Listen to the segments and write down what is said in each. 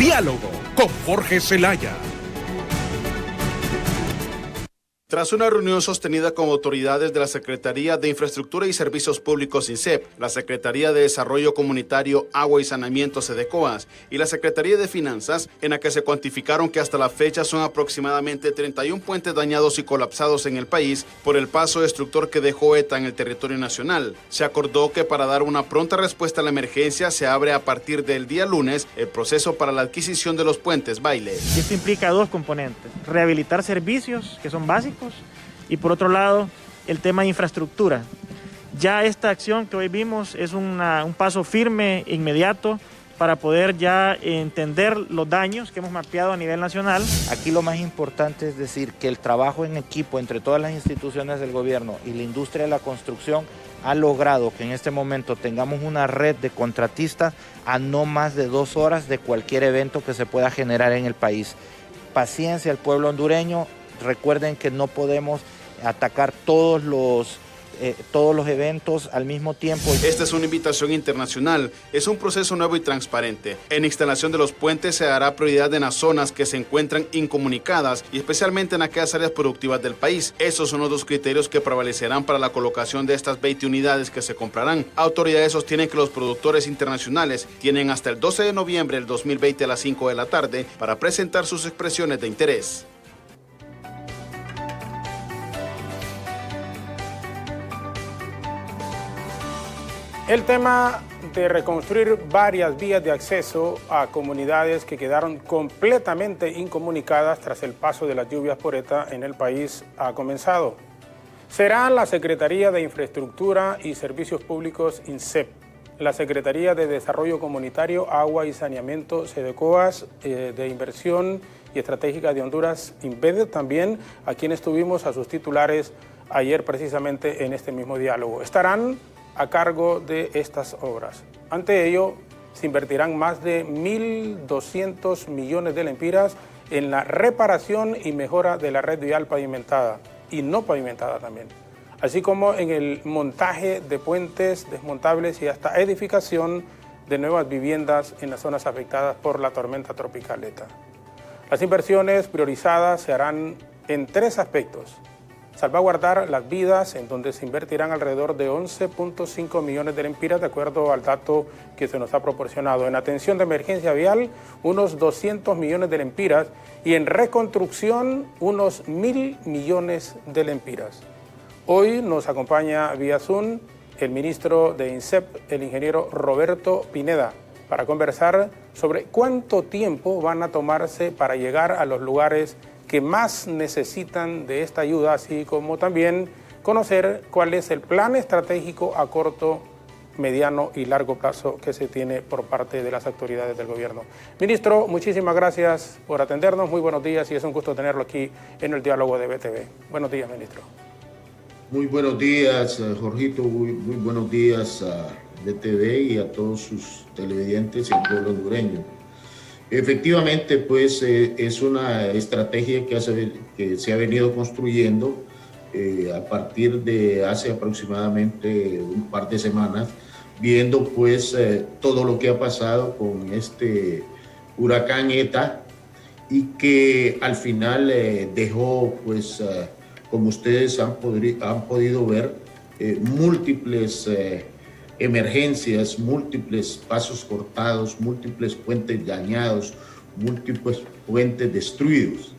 Diálogo con Jorge Zelaya. Tras una reunión sostenida con autoridades de la Secretaría de Infraestructura y Servicios Públicos INSEP, la Secretaría de Desarrollo Comunitario, Agua y Saneamiento SEDECOAS y la Secretaría de Finanzas, en la que se cuantificaron que hasta la fecha son aproximadamente 31 puentes dañados y colapsados en el país por el paso destructor que dejó ETA en el territorio nacional. Se acordó que para dar una pronta respuesta a la emergencia se abre a partir del día lunes el proceso para la adquisición de los puentes Baile. Esto implica dos componentes: rehabilitar servicios que son básicos y por otro lado el tema de infraestructura. Ya esta acción que hoy vimos es un paso firme e inmediato para poder ya entender los daños que hemos mapeado a nivel nacional. Aquí lo más importante es decir que el trabajo en equipo entre todas las instituciones del gobierno y la industria de la construcción ha logrado que en este momento tengamos una red de contratistas a no más de 2 horas de cualquier evento que se pueda generar en el país. Paciencia al pueblo hondureño. Recuerden que no podemos atacar todos los eventos al mismo tiempo. Esta es una invitación internacional, es un proceso nuevo y transparente. En instalación de los puentes se dará prioridad en las zonas que se encuentran incomunicadas y especialmente en aquellas áreas productivas del país. Esos son los 2 criterios que prevalecerán para la colocación de estas 20 unidades que se comprarán. Autoridades sostienen que los productores internacionales tienen hasta el 12 de noviembre del 2020 a las 5 de la tarde para presentar sus expresiones de interés. El tema de reconstruir varias vías de acceso a comunidades que quedaron completamente incomunicadas tras el paso de las lluvias por ETA en el país ha comenzado. Será la Secretaría de Infraestructura y Servicios Públicos INSEP, la Secretaría de Desarrollo Comunitario, Agua y Saneamiento SEDECOAS, de Inversión y Estratégica de Honduras, INVEDE, también a quienes tuvimos a sus titulares ayer precisamente en este mismo diálogo. Estarán a cargo de estas obras. Ante ello, se invertirán más de 1.200 millones de lempiras en la reparación y mejora de la red vial pavimentada y no pavimentada también, así como en el montaje de puentes desmontables y hasta edificación de nuevas viviendas en las zonas afectadas por la tormenta tropical ETA. Las inversiones priorizadas se harán en 3 aspectos: salvaguardar las vidas, en donde se invertirán alrededor de 11.5 millones de lempiras, de acuerdo al dato que se nos ha proporcionado. En atención de emergencia vial, unos 200 millones de lempiras, y en reconstrucción, unos 1.000 millones de lempiras. Hoy nos acompaña vía Zoom el ministro de INSEP, el ingeniero Roberto Pineda, para conversar sobre cuánto tiempo van a tomarse para llegar a los lugares que más necesitan de esta ayuda, así como también conocer cuál es el plan estratégico a corto, mediano y largo plazo que se tiene por parte de las autoridades del gobierno. Ministro, muchísimas gracias por atendernos, muy buenos días y es un gusto tenerlo aquí en el diálogo de BTV. Buenos días, ministro. Muy buenos días, Jorgito, muy buenos días a BTV y a todos sus televidentes y al pueblo hondureño. Efectivamente, pues es una estrategia que se ha venido construyendo a partir de hace aproximadamente un par de semanas, viendo pues todo lo que ha pasado con este huracán ETA y que al final dejó, pues, como ustedes han podido ver, múltiples emergencias, múltiples pasos cortados, múltiples puentes dañados, múltiples puentes destruidos.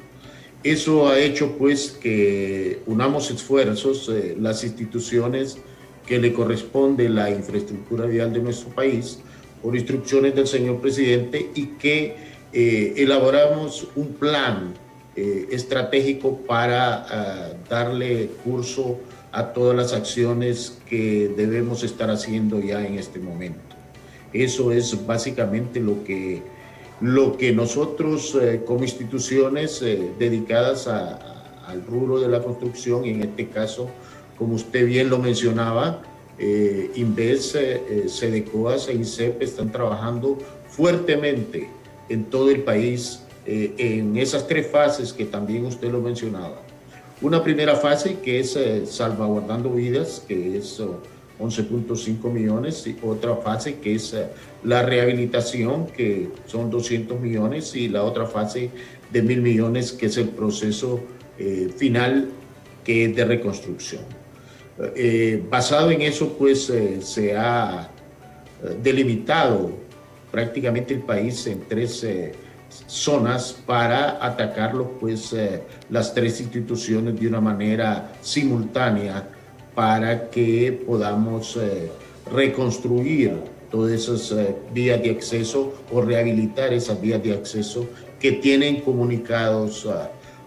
Eso ha hecho pues que unamos esfuerzos, las instituciones que le corresponde la infraestructura vial de nuestro país, por instrucciones del señor presidente, y que elaboramos un plan estratégico para darle curso a todas las acciones que debemos estar haciendo ya en este momento. Eso es básicamente lo que nosotros como instituciones dedicadas al rubro de la construcción, y en este caso, como usted bien lo mencionaba, INVES, SEDECOAS e INSEP están trabajando fuertemente en todo el país en esas 3 fases que también usted lo mencionaba. Una primera fase que es salvaguardando vidas, que es 11.5 millones, y otra fase que es la rehabilitación, que son 200 millones, y la otra fase de 1.000 millones, que es el proceso final, que es de reconstrucción. Basado en eso, pues se ha delimitado prácticamente el país en 3 zonas para atacarlo, pues las 3 instituciones de una manera simultánea, para que podamos reconstruir todas esas vías de acceso o rehabilitar esas vías de acceso que tienen comunicados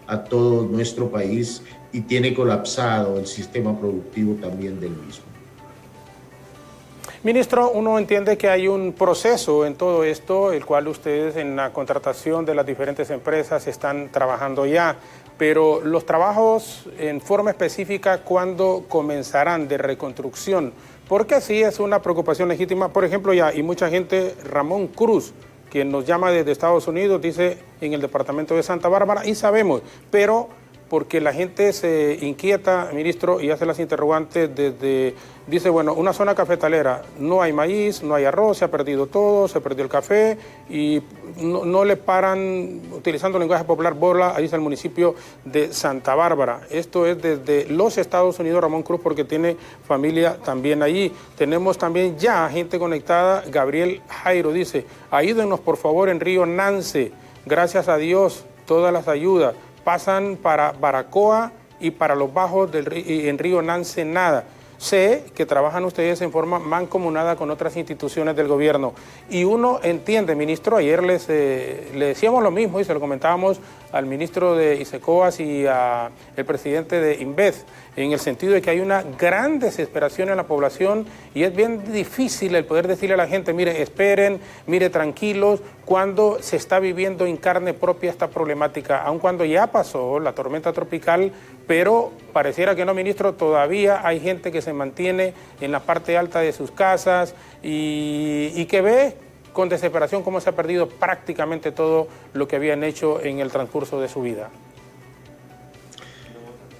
a todo nuestro país y tiene colapsado el sistema productivo también del mismo. Ministro, uno entiende que hay un proceso en todo esto, el cual ustedes en la contratación de las diferentes empresas están trabajando ya, pero los trabajos en forma específica, ¿cuándo comenzarán de reconstrucción? Porque sí es una preocupación legítima. Por ejemplo, ya, y mucha gente, Ramón Cruz, quien nos llama desde Estados Unidos, dice en el departamento de Santa Bárbara, y sabemos, pero porque la gente se inquieta, ministro, y hace las interrogantes desde, dice, bueno, una zona cafetalera, no hay maíz, no hay arroz, se ha perdido todo, se perdió el café, y no le paran, utilizando el lenguaje popular, bola, ahí está el municipio de Santa Bárbara. Esto es desde los Estados Unidos, Ramón Cruz, porque tiene familia también allí. Tenemos también ya gente conectada, Gabriel Jairo dice, ayúdenos por favor en Río Nance, gracias a Dios, todas las ayudas pasan para Baracoa y para los bajos en Río Nance nada. Sé que trabajan ustedes en forma mancomunada con otras instituciones del gobierno y uno entiende, ministro, ayer le decíamos lo mismo y se lo comentábamos al ministro de ISECOAS y al presidente de INVED, en el sentido de que hay una gran desesperación en la población y es bien difícil el poder decirle a la gente, mire, esperen, mire, tranquilos, cuando se está viviendo en carne propia esta problemática, aun cuando ya pasó la tormenta tropical, pero pareciera que no, ministro, todavía hay gente que se mantiene en la parte alta de sus casas y que ve con desesperación cómo se ha perdido prácticamente todo lo que habían hecho en el transcurso de su vida.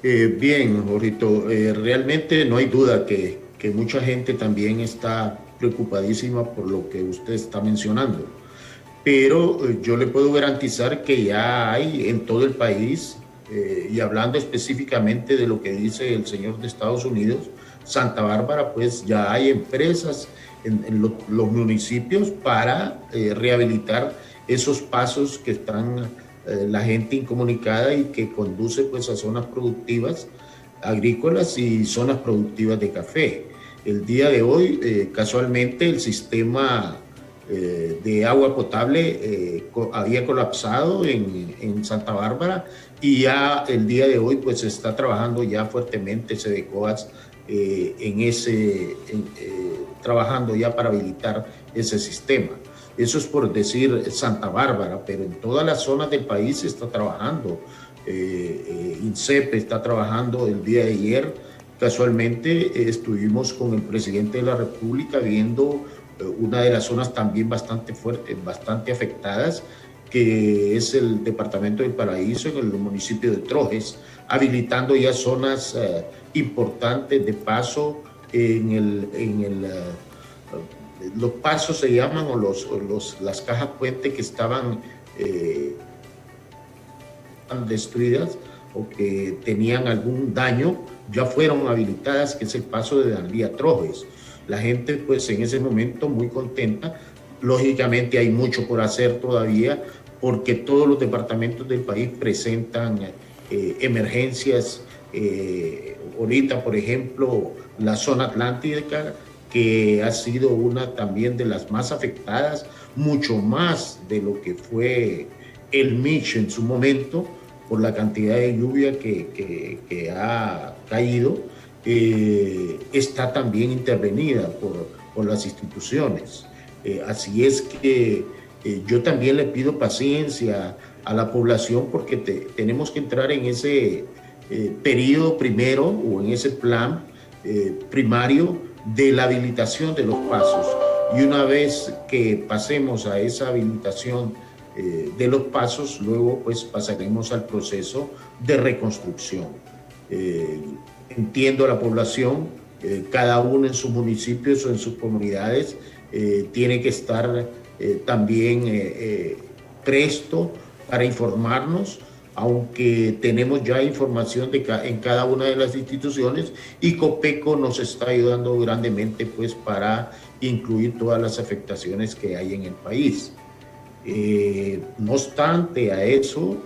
Bien, Jorgito, realmente no hay duda que mucha gente también está preocupadísima por lo que usted está mencionando, pero yo le puedo garantizar que ya hay en todo el país, y hablando específicamente de lo que dice el señor de Estados Unidos, Santa Bárbara, pues ya hay empresas en los municipios para rehabilitar esos pasos que están la gente incomunicada y que conduce pues a zonas productivas agrícolas y zonas productivas de café. El día de hoy, casualmente, el sistema de agua potable había colapsado en Santa Bárbara y ya el día de hoy pues se está trabajando ya fuertemente SEDECOAS trabajando ya para habilitar ese sistema. Eso es por decir Santa Bárbara, pero en todas las zonas del país se está trabajando. INSEP está trabajando. El día de ayer, casualmente, estuvimos con el presidente de la República viendo una de las zonas también bastante fuertes, bastante afectadas, que es el departamento del Paraíso, en el municipio de Trojes, habilitando ya zonas importantes de paso los pasos se llaman, o las cajas puente que estaban destruidas o que tenían algún daño, ya fueron habilitadas, que es el paso de Dandía Trojes. La gente pues en ese momento muy contenta. Lógicamente hay mucho por hacer todavía, porque todos los departamentos del país presentan emergencias. Ahorita, por ejemplo, la zona atlántica, que ha sido una también de las más afectadas, mucho más de lo que fue el Mitch en su momento, por la cantidad de lluvia que ha caído, está también intervenida por las instituciones. Así es que yo también le pido paciencia a la población, porque tenemos que entrar en ese periodo primero, o en ese plan primario de la habilitación de los pasos, y una vez que pasemos a esa habilitación de los pasos, luego pues pasaremos al proceso de reconstrucción. Entiendo a la población, cada uno en sus municipios o en sus comunidades tiene que estar también presto para informarnos, aunque tenemos ya información en cada una de las instituciones, y Copeco nos está ayudando grandemente pues para incluir todas las afectaciones que hay en el país. No obstante a eso,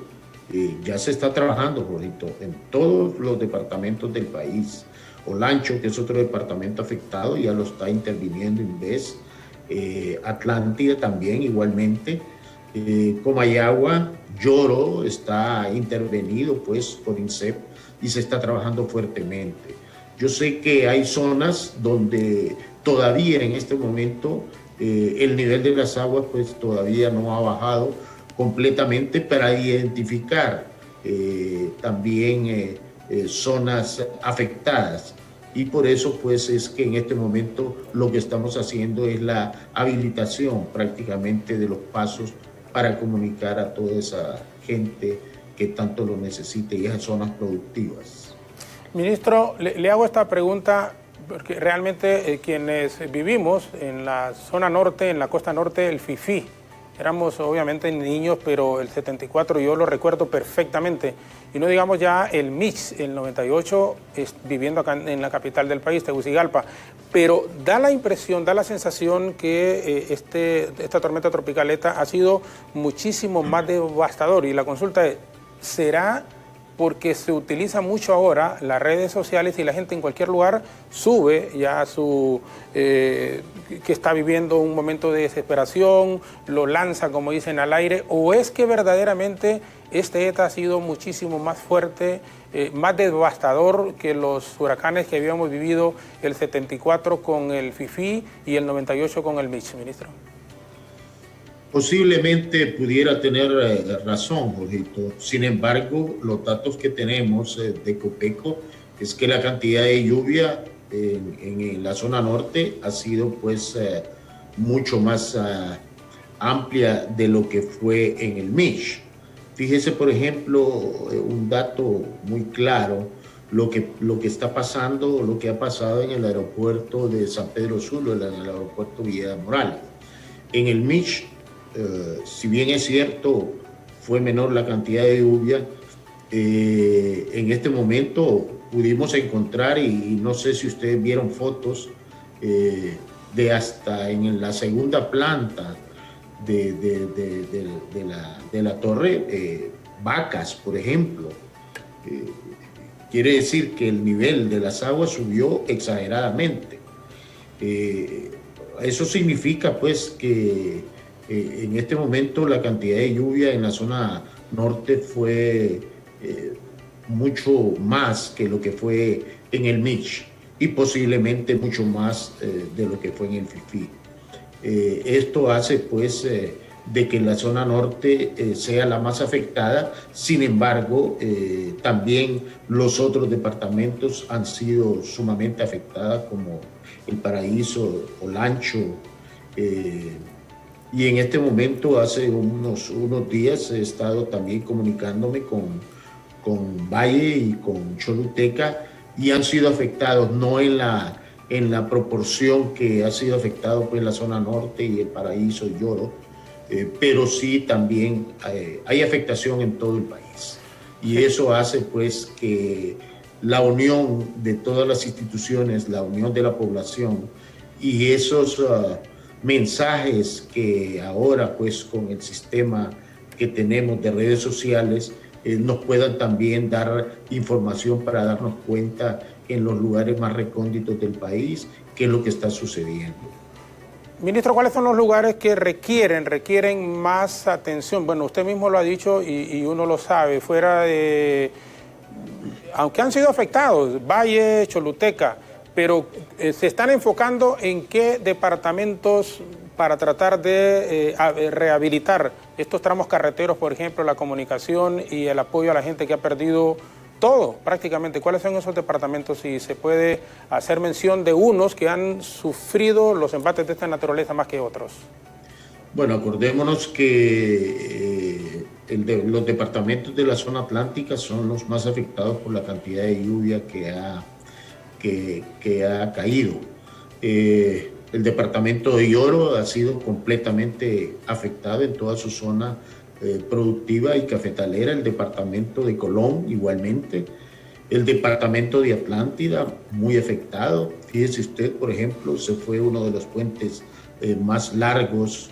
ya se está trabajando, Jorito, en todos los departamentos del país. Olancho, que es otro departamento afectado, ya lo está interviniendo Inves. Atlántida también igualmente. Comayagua, Lloro está intervenido pues por INSEP y se está trabajando fuertemente. Yo sé que hay zonas donde todavía en este momento el nivel de las aguas pues todavía no ha bajado completamente para identificar también zonas afectadas, y por eso pues es que en este momento lo que estamos haciendo es la habilitación prácticamente de los pasos para comunicar a toda esa gente que tanto lo necesite y esas zonas productivas. Ministro, le hago esta pregunta porque realmente quienes vivimos en la zona norte, en la costa norte, el FIFI, éramos obviamente niños, pero el 74 yo lo recuerdo perfectamente. Y no digamos ya el MIX, el 98, viviendo acá en la capital del país, Tegucigalpa. Pero da la impresión, da la sensación que esta tormenta tropical ETA ha sido muchísimo más devastador. Y la consulta es, ¿será porque se utiliza mucho ahora las redes sociales y la gente en cualquier lugar sube ya que está viviendo un momento de desesperación, lo lanza, como dicen, al aire? ¿O es que verdaderamente este ETA ha sido muchísimo más fuerte, más devastador que los huracanes que habíamos vivido el 74 con el FIFI y el 98 con el MIX, ministro? Posiblemente pudiera tener razón, Jorgito. Sin embargo, los datos que tenemos de Copeco es que la cantidad de lluvia en la zona norte ha sido pues mucho más amplia de lo que fue en el MIX. Fíjese, por ejemplo, un dato muy claro, lo que está pasando, lo que ha pasado en el aeropuerto de San Pedro Sula, en el aeropuerto Villa Morales. En el MIX, si bien es cierto, fue menor la cantidad de lluvia, en este momento pudimos encontrar, y no sé si ustedes vieron fotos, de hasta en la segunda planta de la torre, vacas, por ejemplo. Quiere decir que el nivel de las aguas subió exageradamente. Eso significa pues que en este momento la cantidad de lluvia en la zona norte fue mucho más que lo que fue en el MIX, y posiblemente mucho más de lo que fue en el FIFI. Esto hace pues de que la zona norte sea la más afectada. Sin embargo, también los otros departamentos han sido sumamente afectados, como El Paraíso, Olancho, y en este momento, hace unos días, he estado también comunicándome con Valle y con Choluteca, y han sido afectados, no en la proporción que ha sido afectado pues la zona norte y El Paraíso y Lloro, pero sí también hay afectación en todo el país. Y eso hace pues que la unión de todas las instituciones, la unión de la población y esos mensajes que ahora pues con el sistema que tenemos de redes sociales nos puedan también dar información para darnos cuenta en los lugares más recónditos del país qué es lo que está sucediendo. Ministro, ¿cuáles son los lugares que requieren más atención? Bueno, usted mismo lo ha dicho y uno lo sabe, fuera de, aunque han sido afectados, Valle, Choluteca, pero se están enfocando en qué departamentos para tratar de rehabilitar estos tramos carreteros, por ejemplo, la comunicación y el apoyo a la gente que ha perdido todo prácticamente. ¿Cuáles son esos departamentos? Si se puede hacer mención de unos que han sufrido los embates de esta naturaleza más que otros. Bueno, acordémonos que los departamentos de la zona atlántica son los más afectados por la cantidad de lluvia que que ha caído. El departamento de Yoro ha sido completamente afectado en toda su zona productiva y cafetalera. El departamento de Colón igualmente. El departamento de Atlántida muy afectado. Fíjese usted, por ejemplo, se fue uno de los puentes más largos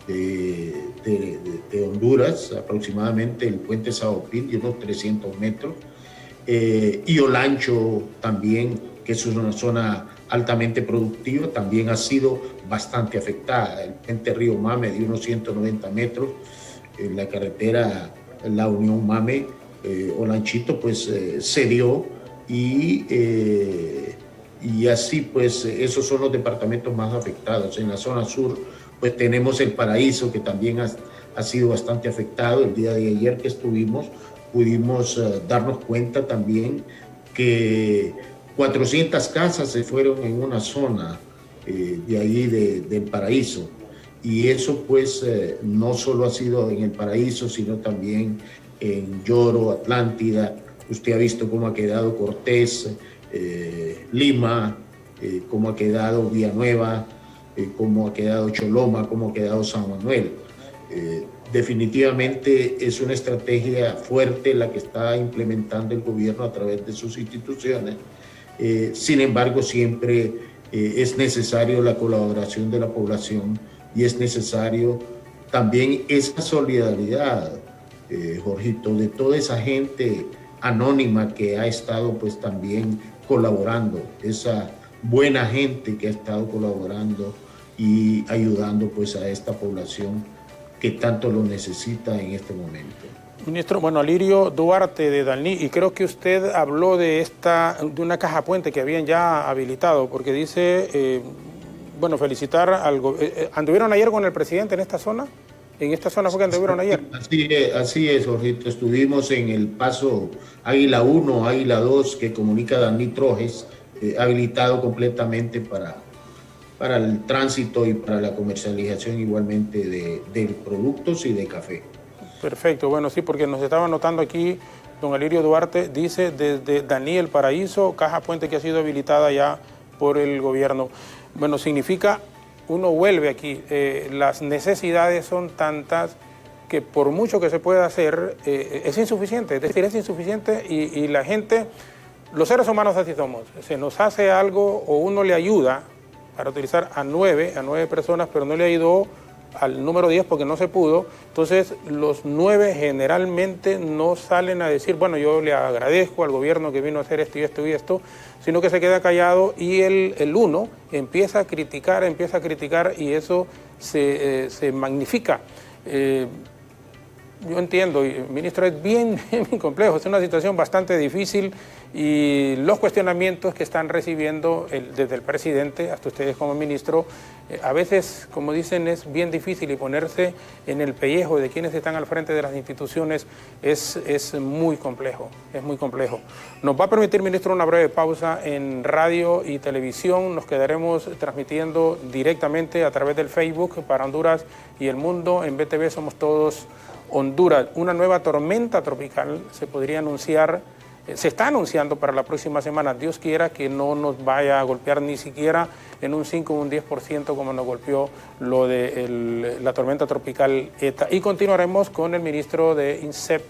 de Honduras, aproximadamente el puente Saopil, de unos 300 metros. Y Olancho también, que es una zona altamente productiva, también ha sido bastante afectada. El puente Río Mame, de unos 190 metros, en la carretera La Unión Mame, Olanchito, pues cedió y así pues esos son los departamentos más afectados. En la zona sur pues tenemos El Paraíso, que también ha sido bastante afectado. El día de ayer que estuvimos pudimos darnos cuenta también que 400 casas se fueron en una zona de ahí del Paraíso, y eso pues no solo ha sido en El Paraíso, sino también en Yoro, Atlántida. Usted ha visto cómo ha quedado Cortés, Lima, cómo ha quedado Villanueva, cómo ha quedado Choloma, cómo ha quedado San Manuel. Definitivamente es una estrategia fuerte la que está implementando el gobierno a través de sus instituciones. Sin embargo, siempre es necesario la colaboración de la población y es necesario también esa solidaridad, Jorgito, de toda esa gente anónima que ha estado pues también colaborando, esa buena gente que ha estado colaborando y ayudando pues a esta población que tanto lo necesita en este momento. Ministro, bueno, Alirio Duarte de Dalní, y creo que usted habló de una caja puente que habían ya habilitado, porque dice, bueno, felicitar al gobierno. ¿Anduvieron ayer con el presidente en esta zona? ¿En esta zona fue que anduvieron ayer? Así es, Jorgito. Estuvimos en el paso Águila 1, Águila 2, que comunica Dalní Trojes, habilitado completamente para el tránsito y para la comercialización igualmente de productos y de café. Perfecto, bueno, sí, porque nos estaba notando aquí, don Alirio Duarte, dice desde Dalní El Paraíso, caja puente que ha sido habilitada ya por el gobierno. Bueno, significa, uno vuelve aquí, las necesidades son tantas que por mucho que se pueda hacer, es insuficiente, es decir, es insuficiente y la gente, los seres humanos así somos, se nos hace algo o uno le ayuda para utilizar a nueve personas, pero no le ayudó al número 10 porque no se pudo. Entonces los 9 generalmente no salen a decir, bueno, yo le agradezco al gobierno que vino a hacer esto y esto y esto, sino que se queda callado y el 1 empieza a criticar y eso se magnifica. Yo entiendo, ministro, es bien complejo, es una situación bastante difícil y los cuestionamientos que están recibiendo desde el presidente hasta ustedes como ministro, a veces, como dicen, es bien difícil y ponerse en el pellejo de quienes están al frente de las instituciones es muy complejo, es muy complejo. Nos va a permitir, ministro, una breve pausa en radio y televisión. Nos quedaremos transmitiendo directamente a través del Facebook para Honduras y el mundo. En BTV Somos Todos Honduras. Una nueva tormenta tropical se podría anunciar, se está anunciando para la próxima semana. Dios quiera que no nos vaya a golpear ni siquiera en un 5 o un 10% como nos golpeó lo de la tormenta tropical ETA. Y continuaremos con el ministro de INSEP,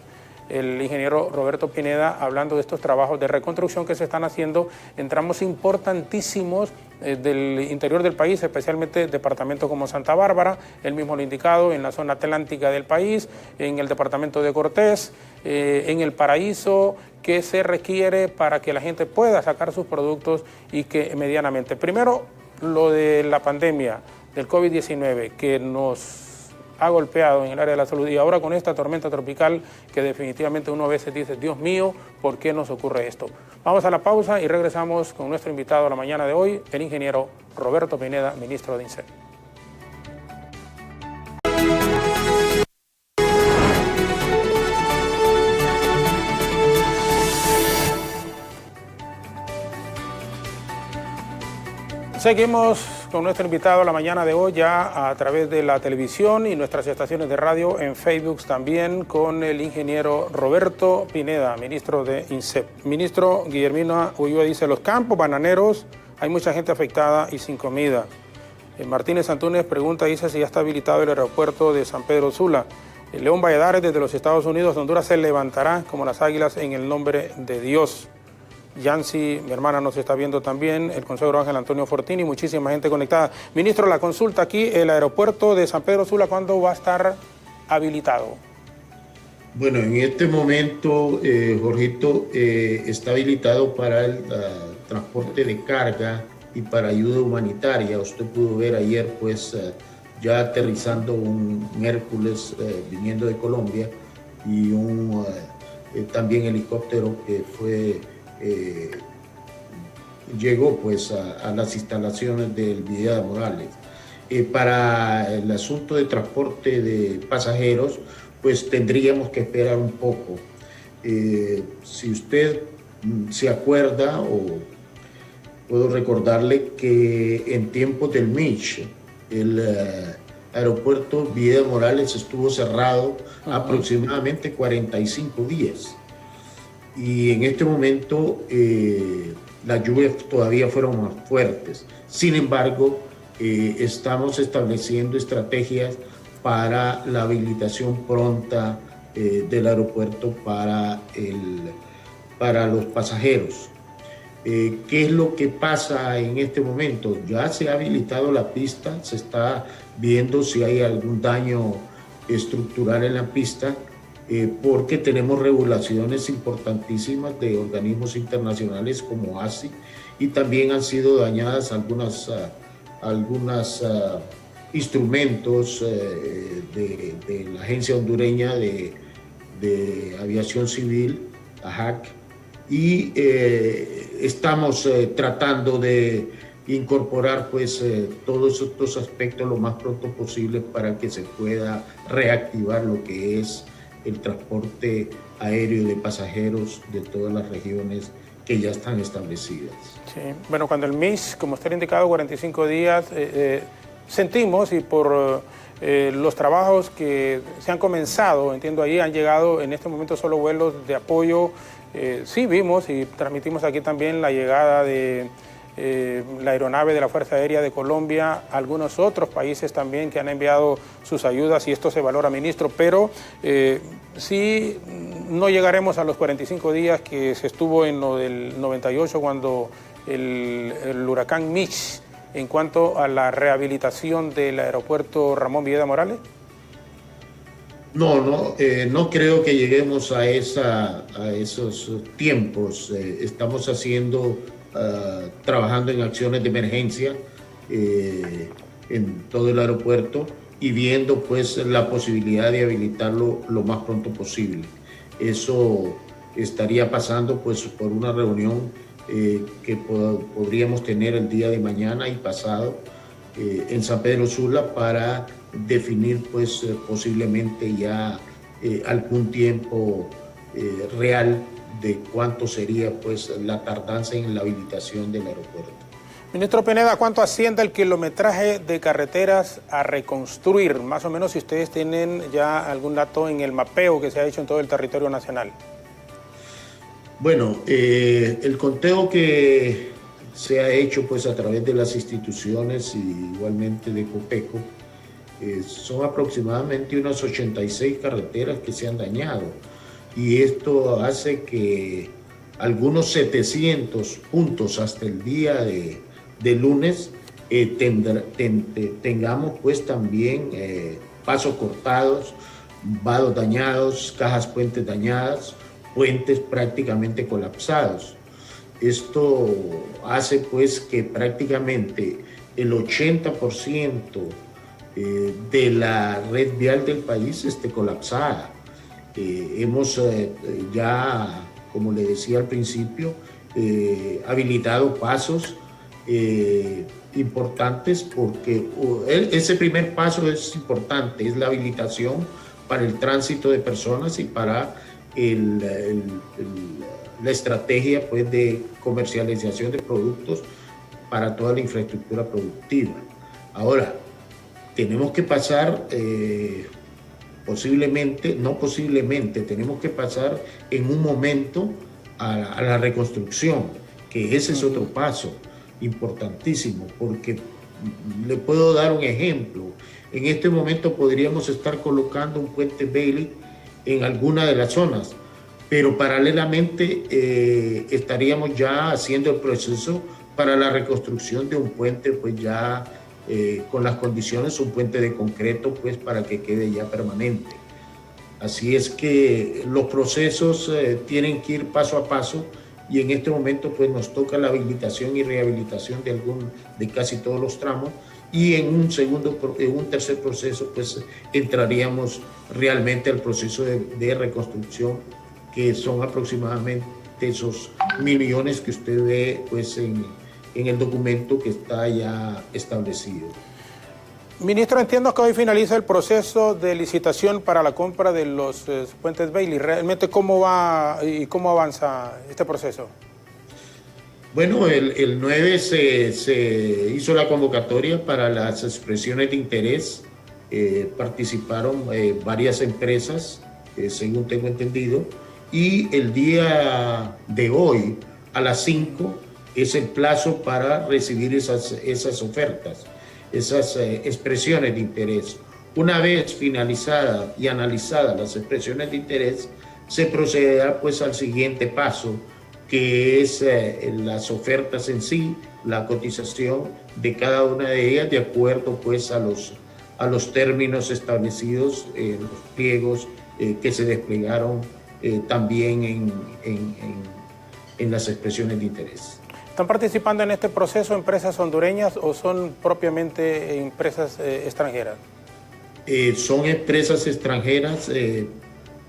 el ingeniero Roberto Pineda, hablando de estos trabajos de reconstrucción que se están haciendo en tramos importantísimos del interior del país, especialmente departamentos como Santa Bárbara, él mismo lo ha indicado, en la zona atlántica del país, en el departamento de Cortés, en El Paraíso, que se requiere para que la gente pueda sacar sus productos y que medianamente. Primero, lo de la pandemia del COVID-19 que nos ha golpeado en el área de la salud y ahora con esta tormenta tropical que definitivamente uno a veces dice, Dios mío, ¿por qué nos ocurre esto? Vamos a la pausa y regresamos con nuestro invitado a la mañana de hoy, el ingeniero Roberto Pineda, ministro de INSEP. Seguimos con nuestro invitado la mañana de hoy ya a través de la televisión y nuestras estaciones de radio en Facebook también con el ingeniero Roberto Pineda, ministro de INSEP. Ministro Guillermina Ulloa dice, los campos bananeros hay mucha gente afectada y sin comida. Martínez Antúnez pregunta, dice si ya está habilitado el aeropuerto de San Pedro Sula. León Valladares desde los Estados Unidos, Honduras se levantará como las águilas en el nombre de Dios. Yancy, mi hermana, nos está viendo también, el consejero Ángel Antonio Fortini, muchísima gente conectada. Ministro, la consulta aquí, el aeropuerto de San Pedro Sula, ¿cuándo va a estar habilitado? Bueno, en este momento, Jorgito, está habilitado para el transporte de carga y para ayuda humanitaria. Usted pudo ver ayer, pues, ya aterrizando un Hércules viniendo de Colombia y un también helicóptero que fue... llegó pues a las instalaciones del Videla Morales. Para el asunto de transporte de pasajeros, pues tendríamos que esperar un poco. Si usted se acuerda, o puedo recordarle que en tiempos del Mitch, el aeropuerto Videla Morales estuvo cerrado aproximadamente 45 días. Y en este momento las lluvias todavía fueron más fuertes. Sin embargo, estamos estableciendo estrategias para la habilitación pronta del aeropuerto para los pasajeros. ¿Qué es lo que pasa en este momento? Ya se ha habilitado la pista, se está viendo si hay algún daño estructural en la pista, porque tenemos regulaciones importantísimas de organismos internacionales como ASI, y también han sido dañadas algunos instrumentos de la Agencia Hondureña de Aviación Civil, AHAC, y estamos tratando de incorporar pues todos estos aspectos lo más pronto posible para que se pueda reactivar lo que es el transporte aéreo de pasajeros de todas las regiones que ya están establecidas. Sí. Bueno, cuando el MIS, como usted ha indicado, 45 días, sentimos, y por los trabajos que se han comenzado, entiendo ahí, han llegado en este momento solo vuelos de apoyo. Sí vimos y transmitimos aquí también la llegada de la aeronave de la Fuerza Aérea de Colombia, algunos otros países también que han enviado sus ayudas, y esto se valora, ministro, pero sí no llegaremos a los 45 días que se estuvo en lo del 98 cuando el huracán Mitch, en cuanto a la rehabilitación del aeropuerto Ramón Villeda Morales. No creo que lleguemos a esos tiempos. Estamos trabajando en acciones de emergencia en todo el aeropuerto y viendo pues la posibilidad de habilitarlo lo más pronto posible. Eso estaría pasando pues por una reunión que podríamos tener el día de mañana y pasado en San Pedro Sula para definir pues posiblemente ya algún tiempo real de cuánto sería pues la tardanza en la habilitación del aeropuerto. Ministro Pineda, ¿cuánto asciende el kilometraje de carreteras a reconstruir? Más o menos, si ustedes tienen ya algún dato en el mapeo que se ha hecho en todo el territorio nacional. Bueno, el conteo que se ha hecho pues a través de las instituciones y igualmente de Copeco, son aproximadamente unas 86 carreteras que se han dañado. Y esto hace que algunos 700 puntos hasta el día de lunes tengamos pues también pasos cortados, vados dañados, cajas puentes dañadas, puentes prácticamente colapsados. Esto hace pues que prácticamente el 80% de la red vial del país esté colapsada. Hemos ya, como le decía al principio, habilitado pasos importantes, porque ese primer paso es importante, es la habilitación para el tránsito de personas y para la estrategia pues, de comercialización de productos para toda la infraestructura productiva. Ahora, tenemos que pasar tenemos que pasar en un momento a la reconstrucción, que ese es otro paso importantísimo, porque le puedo dar un ejemplo. En este momento podríamos estar colocando un puente Bailey en alguna de las zonas, pero paralelamente estaríamos ya haciendo el proceso para la reconstrucción de un puente, pues ya con las condiciones, un puente de concreto, pues para que quede ya permanente. Así es que los procesos tienen que ir paso a paso, y en este momento pues nos toca la habilitación y rehabilitación de casi todos los tramos, y en un tercer proceso pues entraríamos realmente al proceso de reconstrucción, que son aproximadamente esos 1.000 millones que usted ve pues en el documento que está ya establecido. Ministro, entiendo que hoy finaliza el proceso de licitación para la compra de los puentes Bailey. ¿Realmente cómo va y cómo avanza este proceso? Bueno, el 9 se hizo la convocatoria para las expresiones de interés. Participaron varias empresas, según tengo entendido, y el día de hoy a las 5 es el plazo para recibir esas ofertas, esas expresiones de interés. Una vez finalizadas y analizadas las expresiones de interés, se procederá pues al siguiente paso, que es las ofertas en sí, la cotización de cada una de ellas de acuerdo pues a los términos establecidos en los pliegos que se desplegaron también en las expresiones de interés. ¿Están participando en este proceso empresas hondureñas o son propiamente empresas extranjeras? Son empresas extranjeras,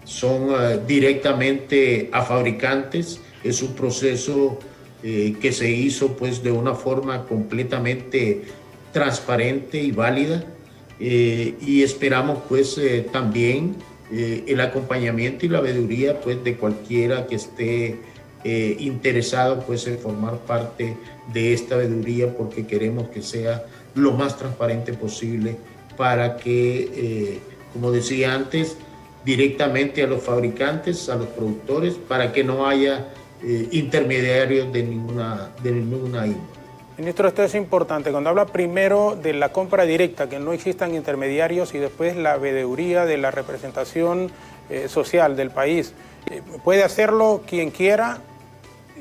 son directamente a fabricantes. Es un proceso que se hizo pues de una forma completamente transparente y válida, y esperamos pues también el acompañamiento y la veeduría pues de cualquiera que esté interesado pues en formar parte de esta veeduría, porque queremos que sea lo más transparente posible para que, como decía antes, directamente a los fabricantes, a los productores, para que no haya intermediarios de ninguna índole. Ministro, esto es importante. Cuando habla primero de la compra directa, que no existan intermediarios, y después la veeduría de la representación social del país, puede hacerlo quien quiera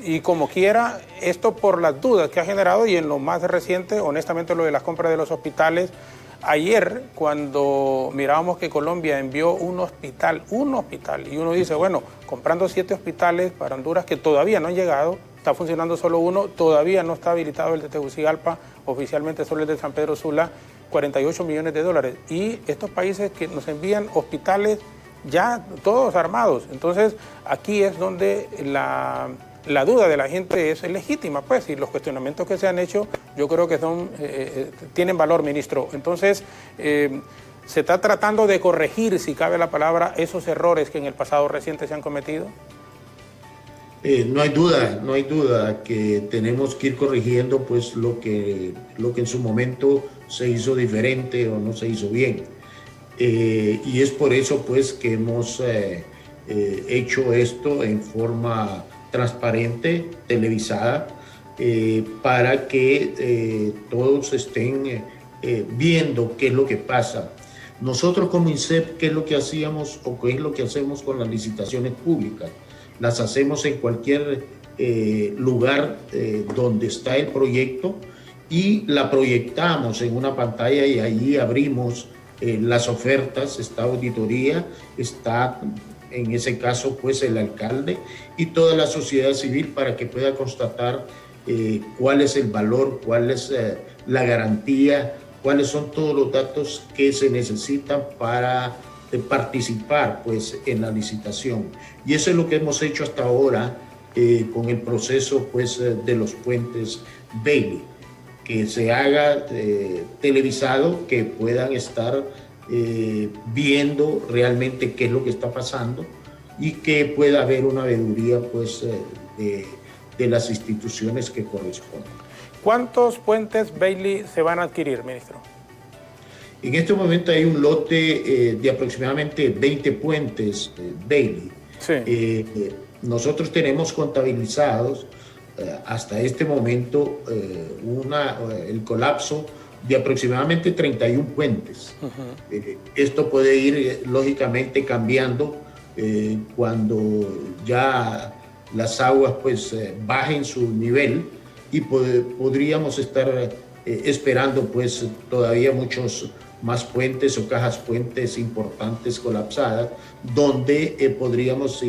y como quiera, esto por las dudas que ha generado, y en lo más reciente, honestamente, lo de las compras de los hospitales. Ayer, cuando mirábamos que Colombia envió un hospital, y uno dice, bueno, comprando 7 hospitales para Honduras que todavía no han llegado, está funcionando solo uno, todavía no está habilitado el de Tegucigalpa, oficialmente solo el de San Pedro Sula, 48 millones de dólares. Y estos países que nos envían hospitales ya todos armados. Entonces, aquí es donde la duda de la gente es legítima, pues, y los cuestionamientos que se han hecho yo creo que tienen valor, ministro. Entonces, ¿se está tratando de corregir, si cabe la palabra, esos errores que en el pasado reciente se han cometido? No hay duda que tenemos que ir corrigiendo pues lo que en su momento se hizo diferente o no se hizo bien. Y es por eso pues que hemos hecho esto en forma transparente, televisada, para que todos estén viendo qué es lo que pasa. Nosotros como INSEP, ¿qué es lo que hacíamos o qué es lo que hacemos con las licitaciones públicas? Las hacemos en cualquier lugar donde está el proyecto, y la proyectamos en una pantalla, y ahí abrimos las ofertas. Está auditoría, está en ese caso pues el alcalde y toda la sociedad civil, para que pueda constatar cuál es el valor, cuál es la garantía, cuáles son todos los datos que se necesitan para participar pues en la licitación. Y eso es lo que hemos hecho hasta ahora con el proceso pues de los puentes Bailey, que se haga televisado, que puedan estar viendo realmente qué es lo que está pasando, y que pueda haber una veeduría pues de las instituciones que corresponden. ¿Cuántos puentes Bailey se van a adquirir, ministro? En este momento hay un lote de aproximadamente 20 puentes Bailey. Sí. Nosotros tenemos contabilizados hasta este momento el colapso de aproximadamente 31 puentes. Esto puede ir lógicamente cambiando cuando ya las aguas pues bajen su nivel, y podríamos estar esperando pues todavía muchos más puentes o cajas puentes importantes colapsadas, donde podríamos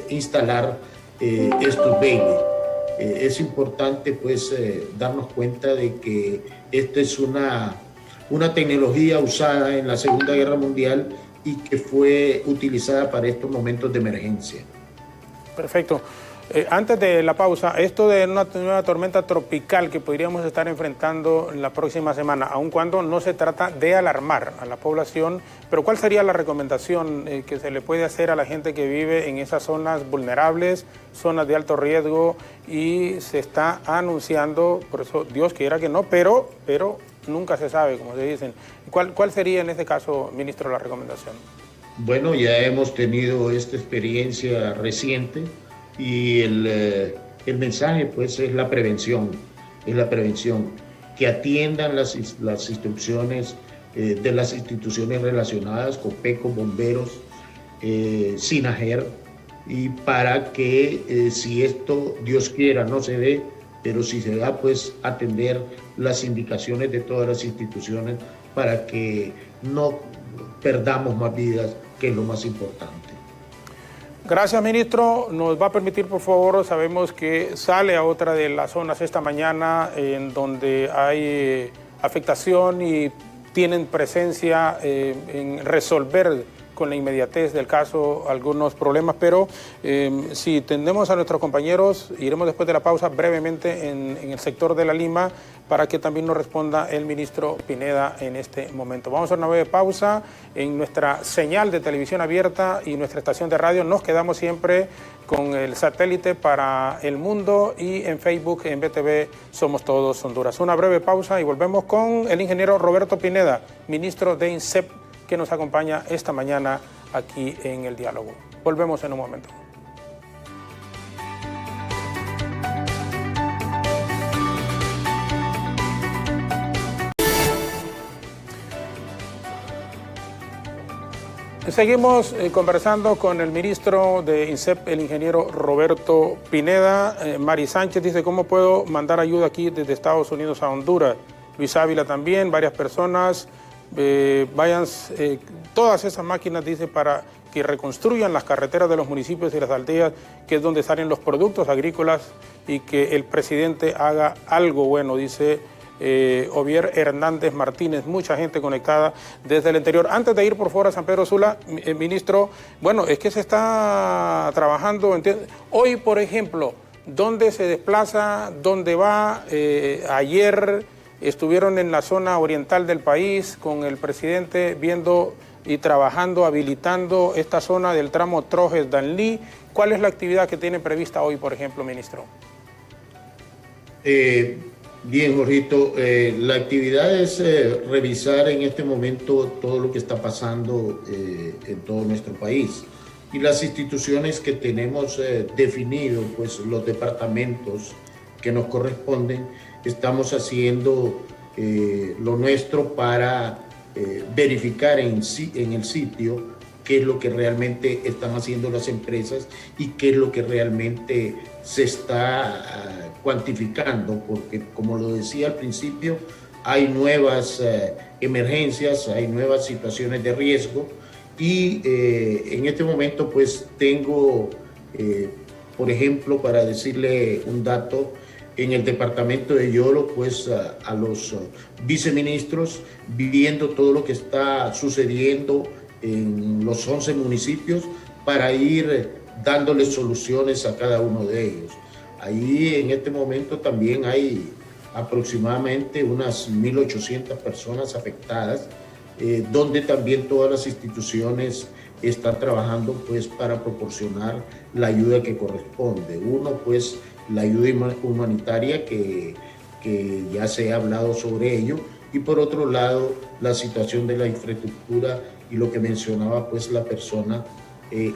instalar estos Bailey. Es importante pues darnos cuenta de que esta es una tecnología usada en la Segunda Guerra Mundial y que fue utilizada para estos momentos de emergencia. Perfecto. Antes de la pausa, esto de una nueva tormenta tropical que podríamos estar enfrentando la próxima semana, aun cuando no se trata de alarmar a la población, pero ¿cuál sería la recomendación que se le puede hacer a la gente que vive en esas zonas vulnerables, zonas de alto riesgo, y se está anunciando, por eso Dios quiera que no, pero nunca se sabe, como se dicen? ¿Cuál sería en este caso, ministro, la recomendación? Bueno, ya hemos tenido esta experiencia reciente. Y el mensaje pues es la prevención, que atiendan las instrucciones de las instituciones relacionadas, COPECO, bomberos, SINAGER, y para que si esto, Dios quiera, no se dé, pero si se da, pues atender las indicaciones de todas las instituciones para que no perdamos más vidas, que es lo más importante. Gracias, ministro. Nos va a permitir, por favor, sabemos que sale a otra de las zonas esta mañana en donde hay afectación y tienen presencia en resolver con la inmediatez del caso algunos problemas, pero si tendemos a nuestros compañeros, iremos después de la pausa brevemente en el sector de La Lima para que también nos responda el ministro Pineda en este momento. Vamos a una breve pausa en nuestra señal de televisión abierta y nuestra estación de radio. Nos quedamos siempre con el satélite para el mundo y en Facebook, en BTV Somos Todos Honduras. Una breve pausa y volvemos con el ingeniero Roberto Pineda, ministro de INSEP, que nos acompaña esta mañana aquí en el diálogo. Volvemos en un momento. Seguimos conversando con el ministro de INSEP, el ingeniero Roberto Pineda. Mari Sánchez dice, ¿cómo puedo mandar ayuda aquí desde Estados Unidos a Honduras? Luis Ávila también, varias personas. Todas esas máquinas, dice, para que reconstruyan las carreteras de los municipios y las aldeas, que es donde salen los productos agrícolas, y que el presidente haga algo bueno, dice Ovier Hernández Martínez. Mucha gente conectada desde el interior. Antes de ir por fuera a San Pedro Sula, ministro, bueno, es que se está trabajando, hoy, por ejemplo, ¿dónde se desplaza? ¿Dónde va? Ayer estuvieron en la zona oriental del país con el presidente viendo y trabajando, habilitando esta zona del tramo Trojes-Danlí. ¿Cuál es la actividad que tiene prevista hoy, por ejemplo, ministro? Bien, Jorgito, la actividad es revisar en este momento todo lo que está pasando en todo nuestro país. Y las instituciones que tenemos definido, pues los departamentos que nos corresponden, estamos haciendo lo nuestro para verificar en el sitio qué es lo que realmente están haciendo las empresas y qué es lo que realmente se está cuantificando, porque como lo decía al principio, hay nuevas emergencias, hay nuevas situaciones de riesgo, y en este momento pues tengo, por ejemplo, para decirle un dato, en el departamento de Yolo, pues a los viceministros, viendo todo lo que está sucediendo en los 11 municipios para ir dándoles soluciones a cada uno de ellos. Ahí en este momento también hay aproximadamente unas 1.800 personas afectadas, donde también todas las instituciones están trabajando pues para proporcionar la ayuda que corresponde. Uno, pues la ayuda humanitaria que que ya se ha hablado sobre ello, y por otro lado la situación de la infraestructura y lo que mencionaba pues la persona,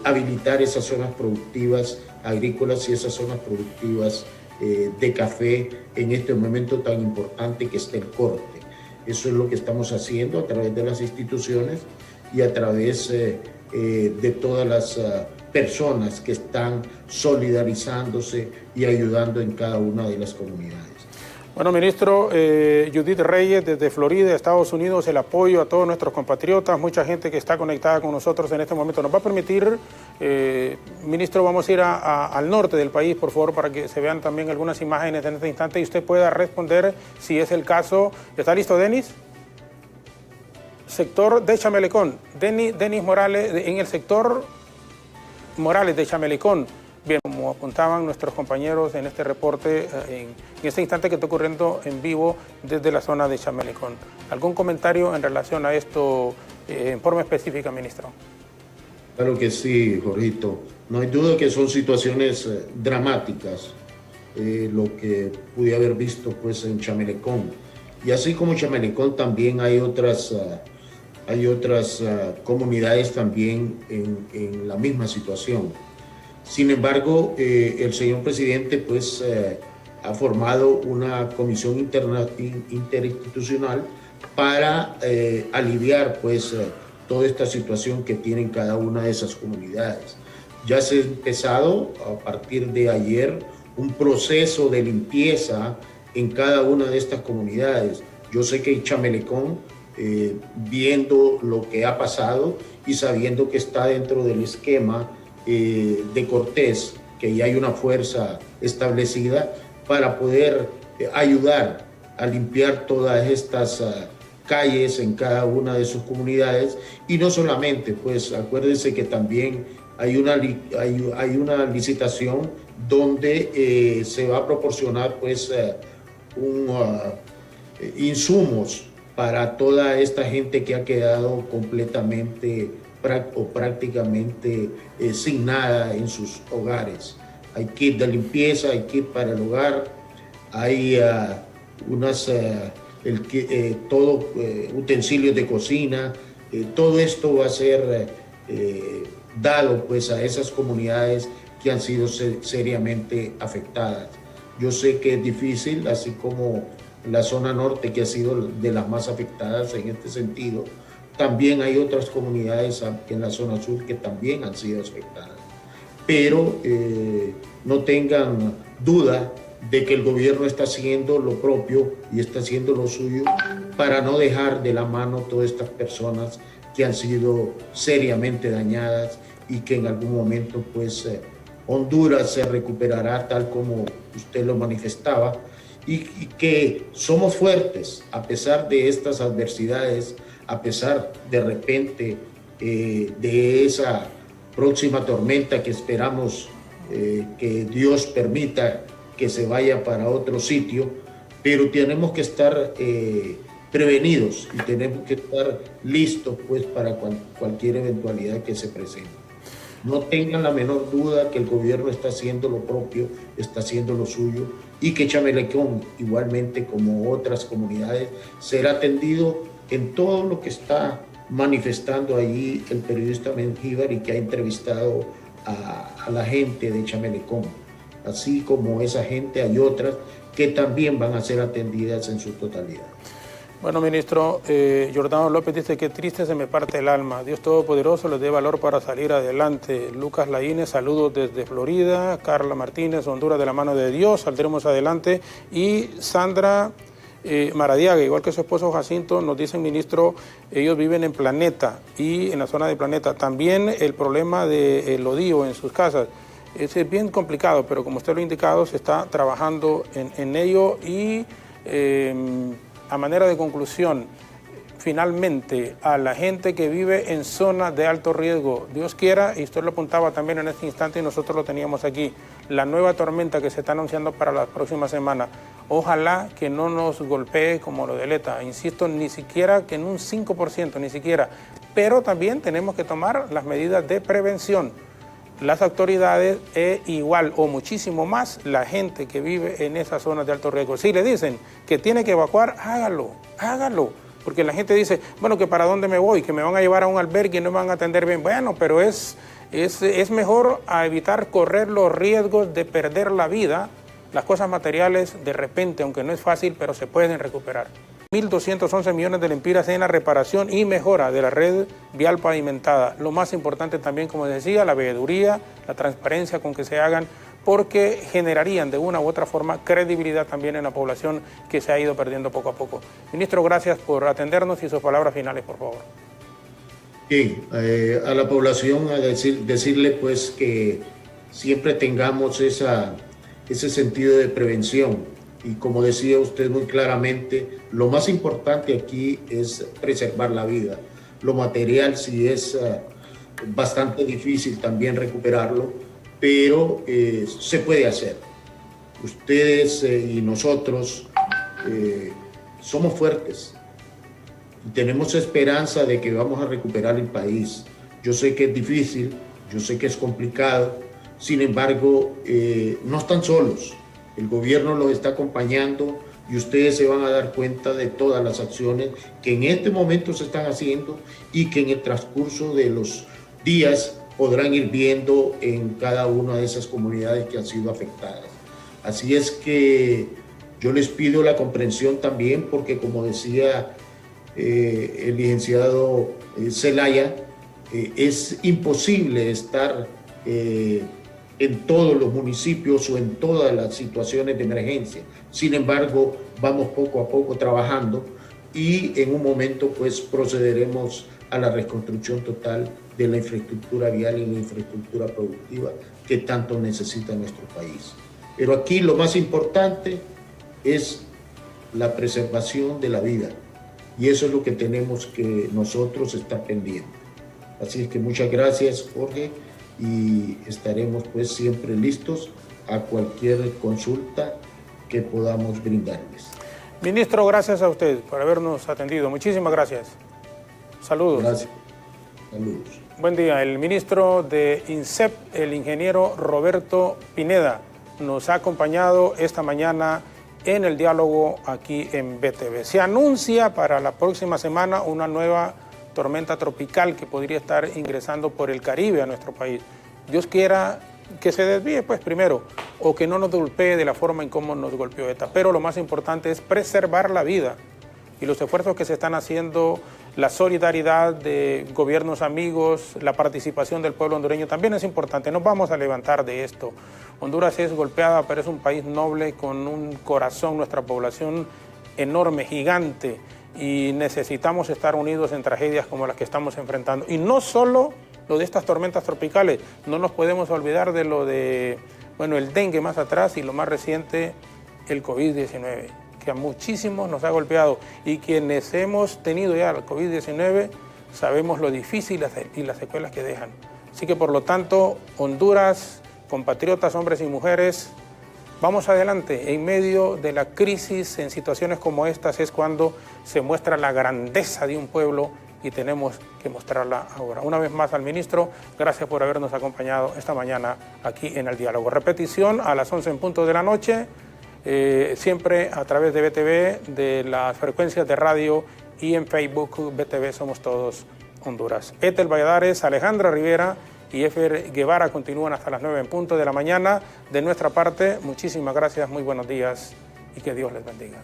habilitar esas zonas productivas agrícolas y esas zonas productivas de café en este momento tan importante que está el corte. Eso es lo que estamos haciendo a través de las instituciones y a través de todas las personas que están solidarizándose y ayudando en cada una de las comunidades. Bueno, ministro, Judith Reyes desde Florida, Estados Unidos, el apoyo a todos nuestros compatriotas, mucha gente que está conectada con nosotros en este momento. ¿Nos va a permitir, ministro, vamos a ir al norte del país, por favor, para que se vean también algunas imágenes en este instante y usted pueda responder si es el caso? ¿Está listo, Denis? Sector de Chamelecón. Denis Morales, en el sector Morales de Chamelecón. Bien, como apuntaban nuestros compañeros en este reporte, en este instante que está ocurriendo en vivo desde la zona de Chamelecón. ¿Algún comentario en relación a esto en forma específica, ministro? Claro que sí, Jorgito. No hay duda que son situaciones dramáticas, lo que pude haber visto pues en Chamelecón. Y así como Chamelecón también hay otras comunidades también en la misma situación. Sin embargo, el señor presidente pues, ha formado una comisión interinstitucional para aliviar pues, toda esta situación que tienen cada una de esas comunidades. Ya se ha empezado a partir de ayer un proceso de limpieza en cada una de estas comunidades. Yo sé que en Chamelecón, viendo lo que ha pasado y sabiendo que está dentro del esquema de Cortés, que ya hay una fuerza establecida para poder ayudar a limpiar todas estas calles en cada una de sus comunidades. Y no solamente, pues acuérdense que también hay una licitación donde se va a proporcionar pues insumos para toda esta gente que ha quedado completamente o prácticamente sin nada en sus hogares. Hay kit de limpieza, hay kit para el hogar, hay utensilios de cocina. Todo esto va a ser dado pues a esas comunidades que han sido seriamente afectadas. Yo sé que es difícil, así como la zona norte, que ha sido de las más afectadas en este sentido. También hay otras comunidades en la zona sur que también han sido afectadas. Pero no tengan duda de que el gobierno está haciendo lo propio y está haciendo lo suyo para no dejar de la mano todas estas personas que han sido seriamente dañadas y que en algún momento pues Honduras se recuperará tal como usted lo manifestaba y que somos fuertes a pesar de estas adversidades, a pesar de repente de esa próxima tormenta que esperamos que Dios permita que se vaya para otro sitio, pero tenemos que estar prevenidos y tenemos que estar listos pues, para cualquier eventualidad que se presente. No tengan la menor duda que el gobierno está haciendo lo propio, está haciendo lo suyo y que Chamelecón, igualmente como otras comunidades, será atendido en todo lo que está manifestando allí el periodista Mengíbar y que ha entrevistado a la gente de Chamelecón. Así como esa gente hay otras que también van a ser atendidas en su totalidad. Bueno, ministro, Jordano López dice que triste se me parte el alma. Dios Todopoderoso les dé valor para salir adelante. Lucas Laínez, saludos desde Florida. Carla Martínez, Honduras, de la mano de Dios, saldremos adelante. Y Sandra Maradiaga, igual que su esposo Jacinto, nos dicen, ministro, ellos viven en Planeta y en la zona de Planeta. También el problema del odío en sus casas. Es bien complicado, pero como usted lo ha indicado, se está trabajando en ello y a manera de conclusión, finalmente, a la gente que vive en zonas de alto riesgo, Dios quiera, y usted lo apuntaba también en este instante y nosotros lo teníamos aquí, la nueva tormenta que se está anunciando para la próxima semana, ojalá que no nos golpee como lo de ETA, insisto, ni siquiera que en un 5%, ni siquiera, pero también tenemos que tomar las medidas de prevención. las autoridades e igual o muchísimo más la gente que vive en esas zonas de alto riesgo. Si le dicen que tiene que evacuar, hágalo, hágalo. Porque la gente dice, bueno, que para dónde me voy, que me van a llevar a un albergue y no me van a atender bien. Bueno, pero es mejor a evitar correr los riesgos de perder la vida. Las cosas materiales de repente, aunque no es fácil, pero se pueden recuperar. 1.211 millones de lempiras en la reparación y mejora de la red vial pavimentada. Lo más importante también, como decía, la veeduría, la transparencia con que se hagan, porque generarían de una u otra forma credibilidad también en la población que se ha ido perdiendo poco a poco. Ministro, gracias por atendernos y sus palabras finales, por favor. Bien, a la población decirle pues que siempre tengamos ese sentido de prevención. Y como decía usted muy claramente, lo más importante aquí es preservar la vida. Lo material sí es bastante difícil también recuperarlo, pero se puede hacer. Ustedes y nosotros somos fuertes y tenemos esperanza de que vamos a recuperar el país. Yo sé que es difícil, yo sé que es complicado, sin embargo, no están solos. El gobierno los está acompañando y ustedes se van a dar cuenta de todas las acciones que en este momento se están haciendo y que en el transcurso de los días podrán ir viendo en cada una de esas comunidades que han sido afectadas. Así es que yo les pido la comprensión también porque, como decía el licenciado Zelaya, es imposible estar en todos los municipios o en todas las situaciones de emergencia. Sin embargo, vamos poco a poco trabajando y en un momento pues procederemos a la reconstrucción total de la infraestructura vial y la infraestructura productiva que tanto necesita nuestro país. Pero aquí lo más importante es la preservación de la vida y eso es lo que tenemos que nosotros estar pendientes. Así es que muchas gracias, Jorge, y estaremos pues siempre listos a cualquier consulta que podamos brindarles. Ministro, gracias a usted por habernos atendido. Muchísimas gracias. Saludos. Gracias. Saludos. Buen día. El ministro de INSEP, el ingeniero Roberto Pineda, nos ha acompañado esta mañana en el diálogo aquí en BTV. Se anuncia para la próxima semana una nueva tormenta tropical que podría estar ingresando por el Caribe a nuestro país. Dios quiera que se desvíe, pues, primero, o que no nos golpee de la forma en cómo nos golpeó esta. Pero lo más importante es preservar la vida y los esfuerzos que se están haciendo, la solidaridad de gobiernos amigos, la participación del pueblo hondureño también es importante. Nos vamos a levantar de esto. Honduras es golpeada, pero es un país noble con un corazón, nuestra población enorme, gigante, y necesitamos estar unidos en tragedias como las que estamos enfrentando. Y no solo lo de estas tormentas tropicales, no nos podemos olvidar de lo de, bueno, el dengue más atrás y lo más reciente, el COVID-19, que a muchísimos nos ha golpeado. Y quienes hemos tenido ya el COVID-19 sabemos lo difícil y las secuelas que dejan. Así que por lo tanto, Honduras, compatriotas, hombres y mujeres, vamos adelante. En medio de la crisis, en situaciones como estas, es cuando se muestra la grandeza de un pueblo y tenemos que mostrarla ahora. Una vez más al ministro, gracias por habernos acompañado esta mañana aquí en el diálogo. Repetición a las 11 en punto de la noche, siempre a través de BTV, de las frecuencias de radio y en Facebook, BTV Somos Todos Honduras. Ethel Valladares, Alejandra Rivera y Efer Guevara continúan hasta las 9 en punto de la mañana. De nuestra parte, muchísimas gracias, muy buenos días y que Dios les bendiga.